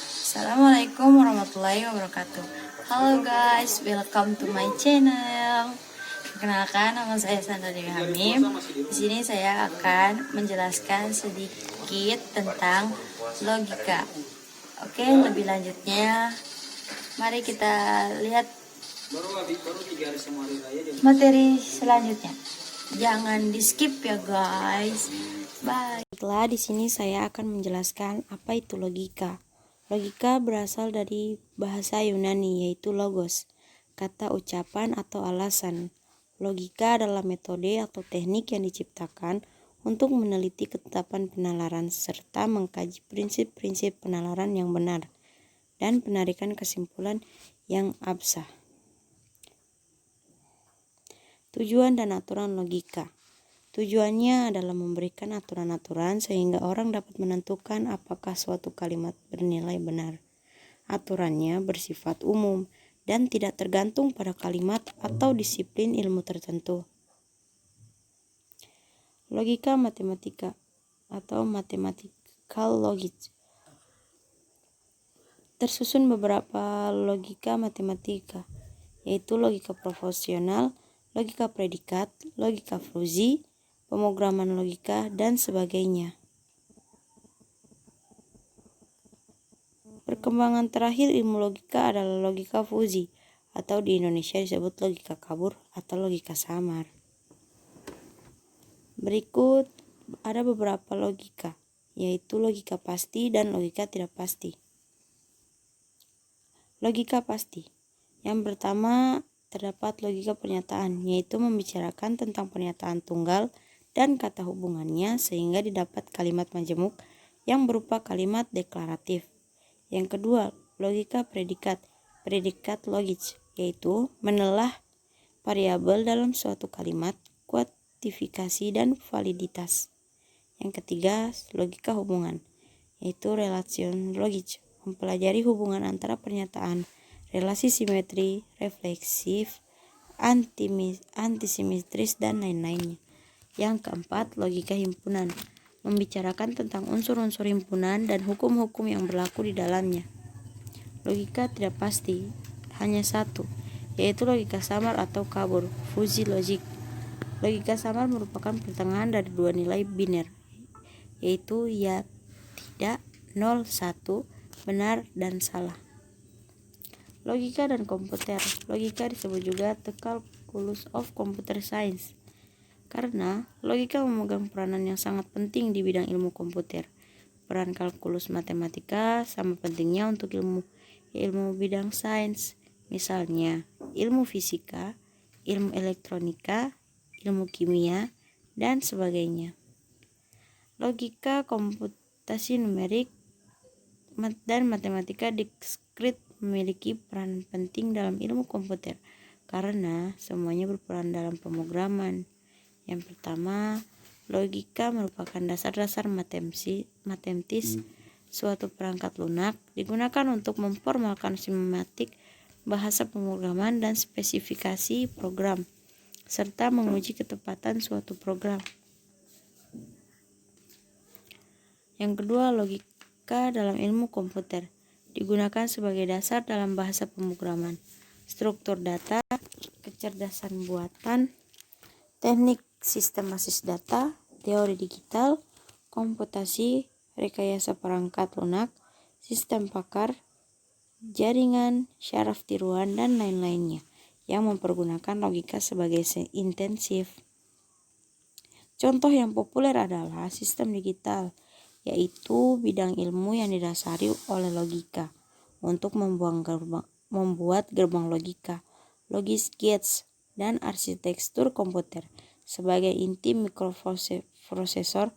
Assalamualaikum warahmatullahi wabarakatuh. Halo guys, welcome to my channel. Perkenalkan, nama saya Sandra Dewi Hamim. Di sini saya akan menjelaskan sedikit tentang logika. Oke, lebih lanjutnya, mari kita lihat materi selanjutnya. Jangan di skip ya guys. Bye. Setelah di sini saya akan menjelaskan apa itu logika. Logika berasal dari bahasa Yunani yaitu logos, kata ucapan atau alasan. Logika adalah metode atau teknik yang diciptakan untuk meneliti ketetapan penalaran serta mengkaji prinsip-prinsip penalaran yang benar dan penarikan kesimpulan yang absah. Tujuan dan aturan logika. Tujuannya adalah memberikan aturan-aturan sehingga orang dapat menentukan apakah suatu kalimat bernilai benar. Aturannya bersifat umum dan tidak tergantung pada kalimat atau disiplin ilmu tertentu. Logika matematika atau mathematical logic. Tersusun beberapa logika matematika, yaitu logika proporsional, logika predikat, logika fuzzy, pemrograman logika, dan sebagainya. Perkembangan terakhir ilmu logika adalah logika fuzzy, atau di Indonesia disebut logika kabur atau logika samar. Berikut ada beberapa logika, yaitu logika pasti dan logika tidak pasti. Logika pasti. Yang pertama, terdapat logika pernyataan, yaitu membicarakan tentang pernyataan tunggal dan kata hubungannya sehingga didapat kalimat majemuk yang berupa kalimat deklaratif. Yang kedua, logika predikat, predikat logis, yaitu menelah variabel dalam suatu kalimat, kuantifikasi dan validitas. Yang ketiga, logika hubungan, yaitu relation logis, mempelajari hubungan antara pernyataan, relasi simetri, refleksif, antisimetris, dan lain-lainnya. Yang keempat, logika himpunan, membicarakan tentang unsur-unsur himpunan dan hukum-hukum yang berlaku di dalamnya. Logika tidak pasti, hanya satu, yaitu logika samar atau kabur, fuzzy logic. Logika samar merupakan pertengahan dari dua nilai biner, yaitu ya, tidak, 0, 1, benar, dan salah. Logika dan komputer. Logika disebut juga the calculus of computer science, karena logika memegang peranan yang sangat penting di bidang ilmu komputer. Peran kalkulus matematika sama pentingnya untuk ilmu bidang sains, misalnya ilmu fisika, ilmu elektronika, ilmu kimia, dan sebagainya. Logika komputasi numerik dan matematika diskrit memiliki peran penting dalam ilmu komputer karena semuanya berperan dalam pemrograman. Yang pertama, logika merupakan dasar-dasar matematis suatu perangkat lunak, digunakan untuk memformalkan sistematik bahasa pemrograman dan spesifikasi program, serta menguji ketepatan suatu program. Yang kedua, logika dalam ilmu komputer digunakan sebagai dasar dalam bahasa pemrograman, struktur data, kecerdasan buatan, teknik sistem basis data, teori digital, komputasi, rekayasa perangkat lunak, sistem pakar, jaringan, syaraf tiruan, dan lain-lainnya yang mempergunakan logika sebagai intensif. Contoh yang populer adalah sistem digital, yaitu bidang ilmu yang didasari oleh logika untuk membuat gerbang logika, logic gates, dan arsitektur komputer sebagai inti mikroprosesor,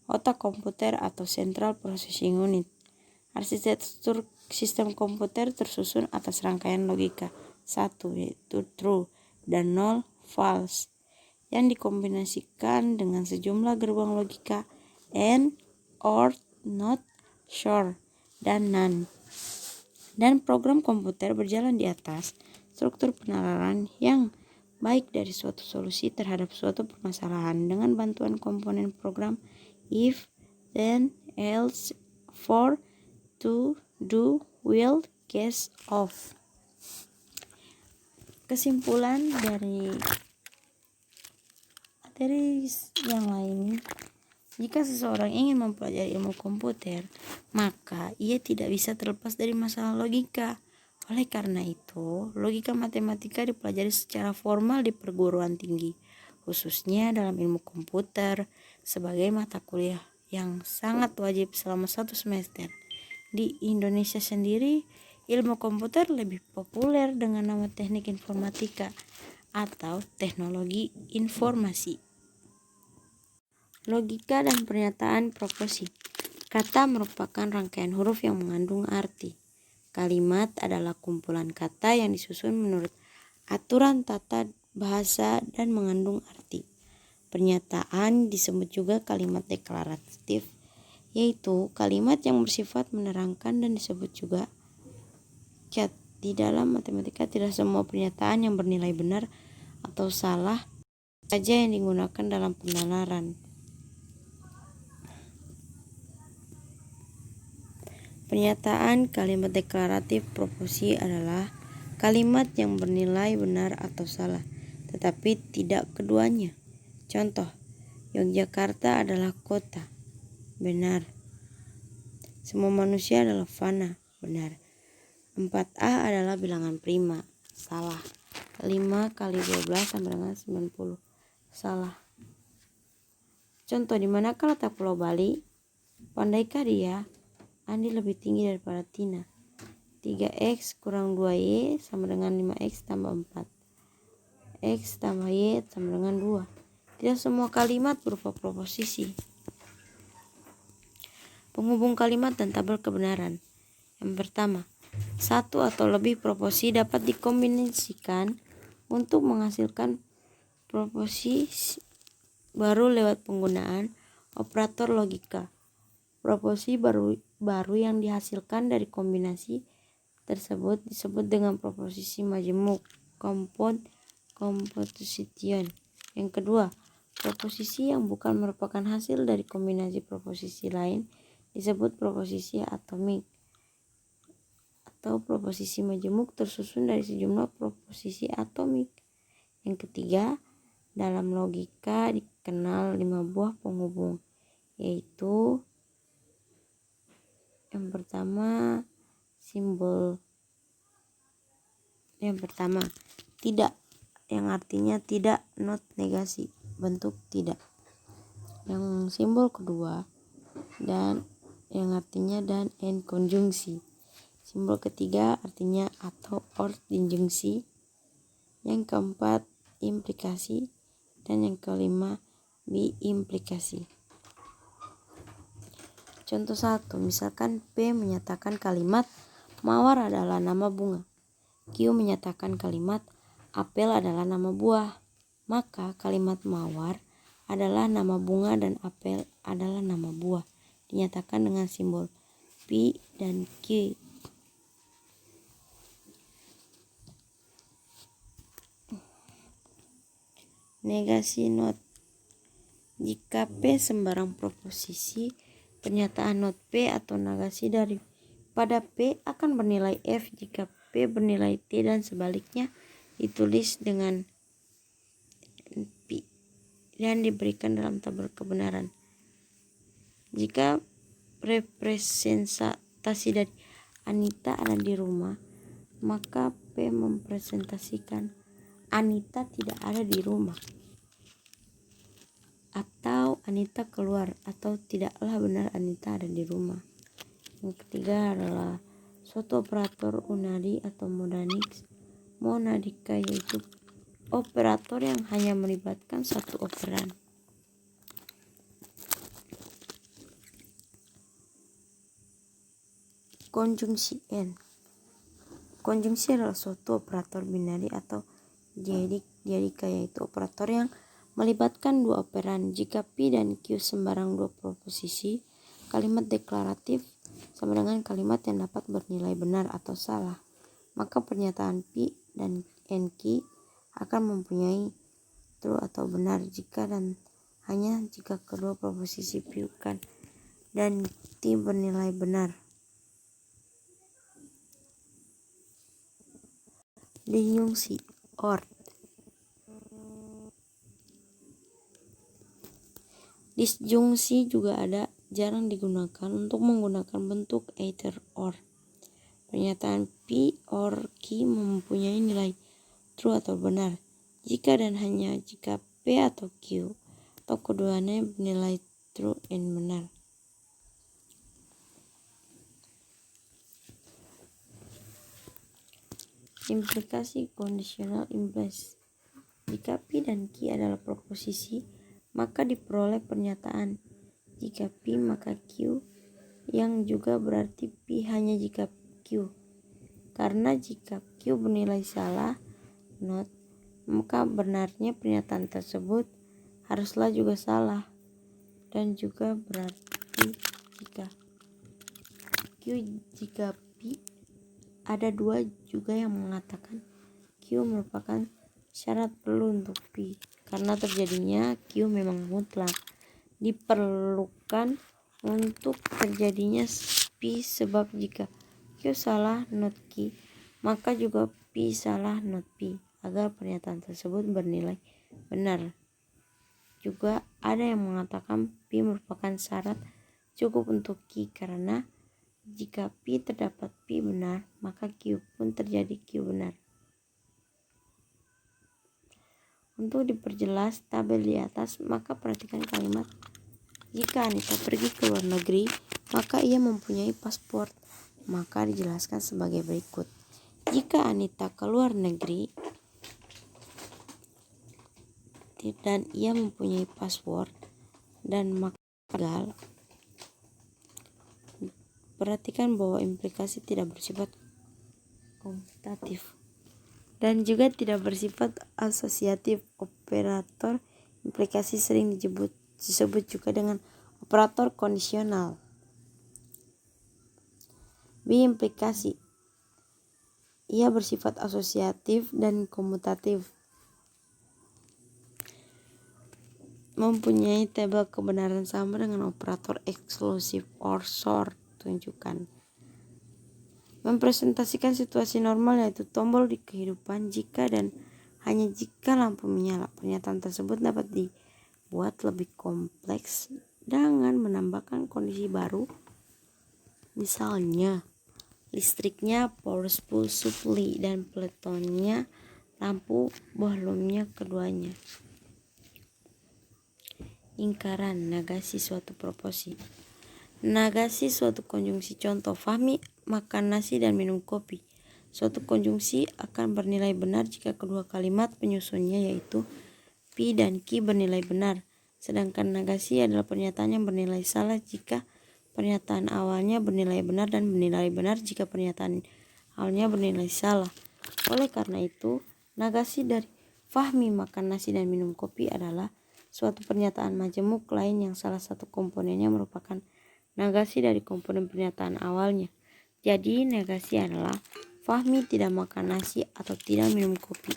otak komputer atau central processing unit. Arsitektur sistem komputer tersusun atas rangkaian logika 1 yaitu true dan 0 false yang dikombinasikan dengan sejumlah gerbang logika and, or, not, sure, dan none. Dan program komputer berjalan di atas struktur penalaran yang baik dari suatu solusi terhadap suatu permasalahan dengan bantuan komponen program if, then, else, for, to, do, will, case of. Kesimpulan dari yang lain, jika seseorang ingin mempelajari ilmu komputer, maka ia tidak bisa terlepas dari masalah logika. Oleh karena itu, logika matematika dipelajari secara formal di perguruan tinggi, khususnya dalam ilmu komputer, sebagai mata kuliah yang sangat wajib selama 1 semester. Di Indonesia sendiri, ilmu komputer lebih populer dengan nama teknik informatika atau teknologi informasi. Logika dan pernyataan proposi. Kata merupakan rangkaian huruf yang mengandung arti. Kalimat adalah kumpulan kata yang disusun menurut aturan tata bahasa dan mengandung arti. Pernyataan disebut juga kalimat deklaratif, yaitu kalimat yang bersifat menerangkan, dan disebut juga cat. Di dalam matematika tidak semua pernyataan yang bernilai benar atau salah saja yang digunakan dalam penalaran. Pernyataan kalimat deklaratif proposi adalah kalimat yang bernilai benar atau salah, tetapi tidak keduanya. Contoh, Yogyakarta adalah kota. Benar. Semua manusia adalah fana. Benar. 4A adalah bilangan prima. Salah. 5 kali 12 sama dengan 90. Salah. Contoh, di manakah letak Pulau Bali? Pandaikah dia? Andi lebih tinggi daripada Tina. 3x kurang 2y sama dengan 5x tambah 4. X tambah y sama dengan 2. Tidak semua kalimat berupa proposisi. Penghubung kalimat dan tabel kebenaran. Yang pertama, satu atau lebih proposi dapat dikombinasikan untuk menghasilkan proposi baru lewat penggunaan operator logika. Proposi baru yang dihasilkan dari kombinasi tersebut disebut dengan proposisi majemuk, composition. Yang kedua, proposisi yang bukan merupakan hasil dari kombinasi proposisi lain disebut proposisi atomik atau proposisi majemuk tersusun dari sejumlah proposisi atomik. Yang ketiga, dalam logika dikenal 5 buah penghubung, yaitu yang pertama tidak, yang artinya tidak, not negasi, bentuk tidak. Yang simbol kedua dan yang artinya dan and konjungsi. Simbol ketiga artinya atau or dinjungsi. Yang keempat implikasi, dan yang kelima biimplikasi. Contoh 1, misalkan P menyatakan kalimat mawar adalah nama bunga. Q menyatakan kalimat apel adalah nama buah. Maka kalimat mawar adalah nama bunga dan apel adalah nama buah. Dinyatakan dengan simbol P dan Q. Negasi not. Jika P sembarang proposisi, pernyataan not P atau negasi daripada P akan bernilai F. Jika P bernilai T dan sebaliknya, ditulis dengan P dan diberikan dalam tabel kebenaran. Jika representasi dari Anita ada di rumah, maka P mempresentasikan Anita tidak ada di rumah, atau Anita keluar, atau tidaklah benar Anita ada di rumah. Yang ketiga adalah suatu operator unary atau monadika, yaitu operator yang hanya melibatkan satu operan. Konjungsi N. Konjungsi adalah suatu operator binari atau diadika, yaitu operator yang melibatkan dua operan. Jika P dan Q sembarang dua proposisi, kalimat deklaratif sama dengan kalimat yang dapat bernilai benar atau salah. Maka pernyataan P dan NQ akan mempunyai true atau benar jika dan hanya jika kedua proposisi bukan dan T bernilai benar. Disjungsi OR. Disjungsi juga ada, jarang digunakan untuk menggunakan bentuk either or. Pernyataan P or Q mempunyai nilai true atau benar jika dan hanya jika P atau Q atau keduanya bernilai true and benar. Implikasi conditional implies. Jika P dan Q adalah proposisi, maka diperoleh pernyataan jika P maka Q, yang juga berarti P hanya jika Q. Karena jika Q bernilai salah, not, maka benarnya pernyataan tersebut haruslah juga salah. Dan juga berarti jika P, ada dua juga yang mengatakan Q merupakan syarat perlu untuk P. Karena terjadinya Q memang mutlak diperlukan untuk terjadinya P, sebab jika Q salah not Q, maka juga P salah not P, agar pernyataan tersebut bernilai benar. Juga ada yang mengatakan P merupakan syarat cukup untuk Q, karena jika P terdapat P benar, maka Q pun terjadi Q benar. Untuk diperjelas tabel di atas, maka perhatikan kalimat jika Anita pergi ke luar negeri, maka ia mempunyai paspor. Maka dijelaskan sebagai berikut. Jika Anita ke luar negeri dan ia mempunyai paspor dan maka gagal, perhatikan bahwa implikasi tidak bersifat komutatif dan juga tidak bersifat asosiatif. Operator implikasi sering disebut juga dengan operator kondisional. B. Implikasi. Ia bersifat asosiatif dan komutatif. Mempunyai tabel kebenaran sama dengan operator eksklusif or short. Tunjukkan. Mempresentasikan situasi normal, yaitu tombol di kehidupan jika dan hanya jika lampu menyala. Pernyataan tersebut dapat dibuat lebih kompleks dengan menambahkan kondisi baru. Misalnya, listriknya forceful supply dan peletonnya lampu volumenya keduanya. Ingkaran negasi suatu proposi. Negasi suatu konjungsi. Contoh, Fahmi makan nasi dan minum kopi. Suatu konjungsi akan bernilai benar jika kedua kalimat penyusunnya, yaitu P dan Q, bernilai benar. Sedangkan negasi adalah pernyataan yang bernilai salah jika pernyataan awalnya bernilai benar dan bernilai benar jika pernyataan awalnya bernilai salah. Oleh karena itu, negasi dari Fahmi makan nasi dan minum kopi adalah suatu pernyataan majemuk lain yang salah satu komponennya merupakan negasi dari komponen pernyataan awalnya. Jadi negasi adalah Fahmi tidak makan nasi atau tidak minum kopi.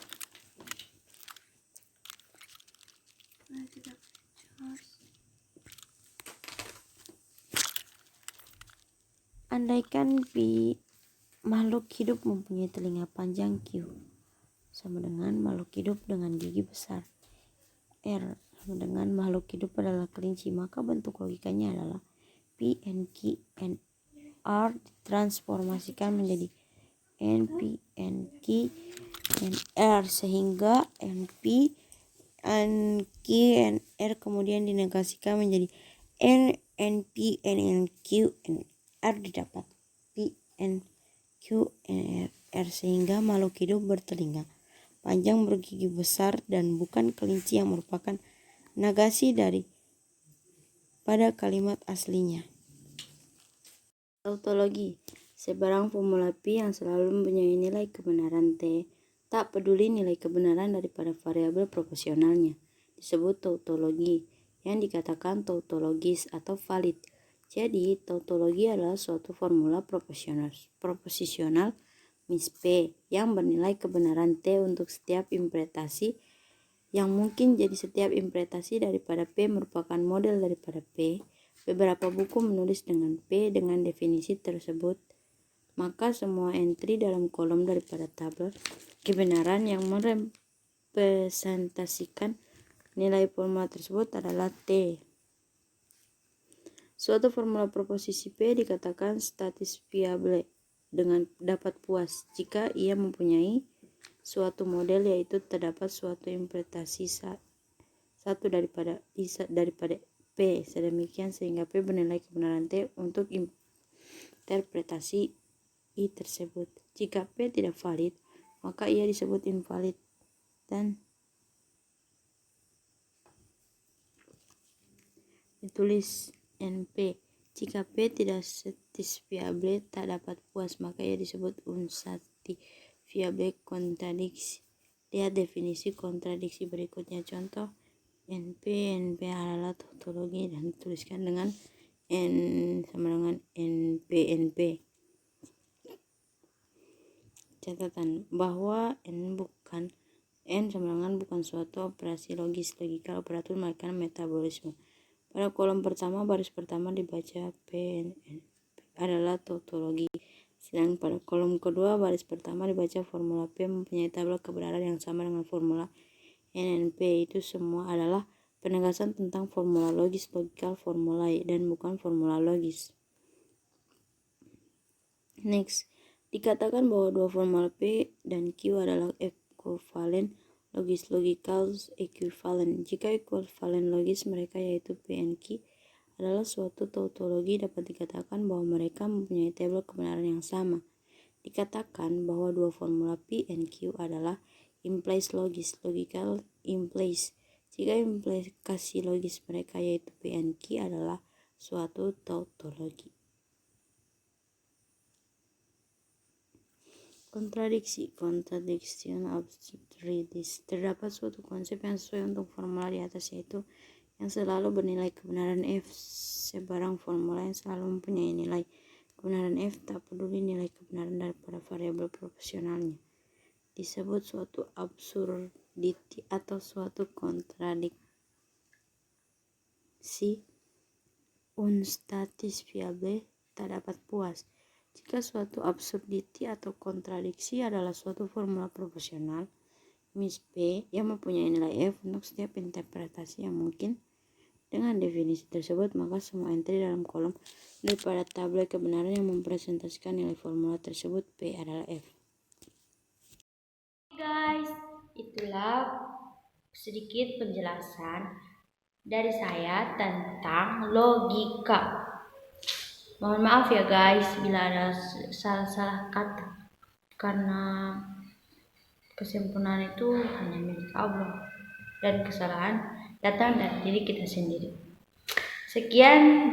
Andaikan P makhluk hidup mempunyai telinga panjang, Q sama dengan makhluk hidup dengan gigi besar, R sama dengan makhluk hidup adalah kelinci, maka bentuk logikanya adalah P and Q and R ditransformasikan menjadi N, P and Q and R, sehingga N, P and Q and R kemudian dinegasikan menjadi N, P and Q and R didapat P and Q and R, sehingga makhluk hidup bertelinga panjang bergigi besar dan bukan kelinci yang merupakan negasi dari pada kalimat aslinya. Tautologi. Sebarang formula P yang selalu mempunyai nilai kebenaran T, tak peduli nilai kebenaran daripada variabel proporsionalnya, disebut tautologi, yang dikatakan tautologis atau valid. Jadi, tautologi adalah suatu formula proposisional Miss P yang bernilai kebenaran T untuk setiap interpretasi yang mungkin. Jadi setiap interpretasi daripada P merupakan model daripada P Beberapa buku menulis dengan P dengan definisi tersebut, maka semua entry dalam kolom daripada tabel kebenaran yang merepresentasikan nilai formula tersebut adalah T. Suatu formula proposisi P dikatakan statis viable dengan dapat puas jika ia mempunyai suatu model, yaitu terdapat suatu interpretasi satu daripada P sedemikian sehingga P bernilai kebenaran T untuk interpretasi I tersebut. Jika P tidak valid, maka ia disebut invalid dan ditulis NP. Jika P tidak satisfiable, tak dapat puas, maka ia disebut unsatisfiable kontradiksi. Lihat definisi kontradiksi berikutnya. Contoh NP adalah tautologi dan dituliskan dengan N sama dengan NP. Catatan bahwa N sama dengan bukan suatu operasi logis, logikal, operator, melainkan metabolisme. Pada kolom pertama, baris pertama dibaca PNP adalah tautologi. Sedang pada kolom kedua, baris pertama dibaca formula P mempunyai tabel kebenaran yang sama dengan formula NNP. Itu semua adalah penegasan tentang formula logis, logikal, formula dan bukan formula logis. Next, dikatakan bahwa dua formula P dan Q adalah ekuivalen logis, logikal ekuivalen. Jika ekuivalen logis mereka yaitu P dan Q adalah suatu tautologi, dapat dikatakan bahwa mereka mempunyai tabel kebenaran yang sama. Dikatakan bahwa dua formula P dan Q adalah implies logis, logikal implies. Jika implikasi logis mereka yaitu P dan Q adalah suatu tautologi. Kontradiksi, contradiction absurdis. Terdapat suatu konsep yang sesuai untuk formula di atas, yaitu yang selalu bernilai kebenaran F. Sebarang formula yang selalu mempunyai nilai kebenaran F, tak peduli nilai kebenaran daripada variabel proporsionalnya, disebut suatu absurdity atau suatu kontradiksi. Unsatisfiable, tak dapat puas. Jika suatu absurdity atau kontradiksi adalah suatu formula proporsional, Miss P, yang mempunyai nilai F untuk setiap interpretasi yang mungkin dengan definisi tersebut, maka semua entry dalam kolom daripada tabel kebenaran yang mempresentasikan nilai formula tersebut P adalah F. Guys, itulah sedikit penjelasan dari saya tentang logika. Mohon maaf ya guys bila ada salah-salah kata, karena kesempurnaan itu hanya milik Allah dan kesalahan datang dari diri kita sendiri. Sekian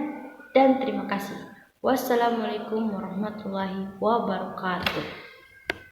dan terima kasih. Wassalamualaikum warahmatullahi wabarakatuh.